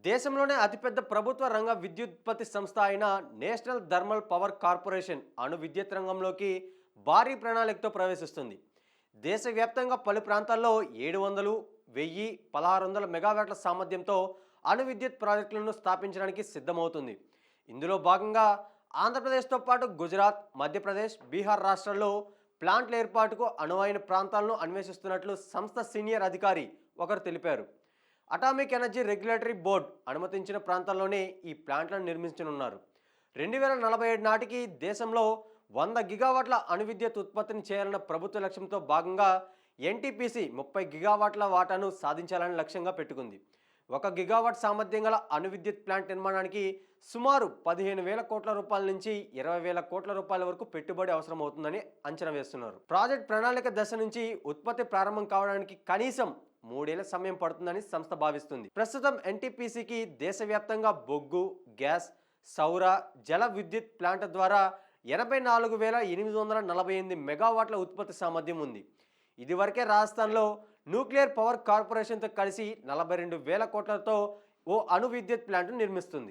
దేశంలోనే అతిపెద్ద ప్రభుత్వ రంగ విద్యుత్పత్తి సంస్థ అయిన నేషనల్ థర్మల్ పవర్ కార్పొరేషన్ అణు విద్యుత్ రంగంలోకి భారీ ప్రణాళికతో ప్రవేశిస్తుంది. దేశవ్యాప్తంగా పలు ప్రాంతాల్లో 700, 1000, 1600 మెగావాట్ల సామర్థ్యంతో అణు విద్యుత్ ప్రాజెక్టులను స్థాపించడానికి సిద్ధమవుతుంది. ఇందులో భాగంగా ఆంధ్రప్రదేశ్తో పాటు గుజరాత్, మధ్యప్రదేశ్, బీహార్ రాష్ట్రాల్లో ప్లాంట్ల ఏర్పాటుకు అనువైన ప్రాంతాలను అన్వేషిస్తున్నట్లు సంస్థ సీనియర్ అధికారి ఒకరు తెలిపారు. అటామిక్ ఎనర్జీ రెగ్యులేటరీ బోర్డ్ అనుమతించిన ప్రాంతాల్లోనే ఈ ప్లాంట్లను నిర్మించనున్నారు. 2047 నాటికి దేశంలో 100 గిగావాట్ల అణు విద్యుత్ ఉత్పత్తిని చేయాలన్న ప్రభుత్వ లక్ష్యంతో భాగంగా ఎన్టీపీసీ 30 గిగావాట్ల వాటాను సాధించాలని లక్ష్యంగా పెట్టుకుంది. 1 గిగావాట్ సామర్థ్యం గల అణు విద్యుత్ ప్లాంట్ నిర్మాణానికి సుమారు 15,000 కోట్ల రూపాయల నుంచి 20,000 కోట్ల రూపాయల వరకు పెట్టుబడి అవసరం అవుతుందని అంచనా వేస్తున్నారు. ప్రాజెక్ట్ ప్రణాళిక దశ నుంచి ఉత్పత్తి ప్రారంభం కావడానికి కనీసం 3 ఏళ్ల సమయం పడుతుందని సంస్థ భావిస్తుంది. ప్రస్తుతం ఎన్టీపీసీకి దేశవ్యాప్తంగా బొగ్గు, గ్యాస్, సౌర, జల విద్యుత్ ప్లాంట్ ద్వారా 84,848 మెగావాట్ల ఉత్పత్తి సామర్థ్యం ఉంది. ఇదివరకే రాజస్థాన్లో న్యూక్లియర్ పవర్ కార్పొరేషన్తో కలిసి 42,000 కోట్లతో ఓ అణు విద్యుత్ ప్లాంట్ నిర్మిస్తుంది.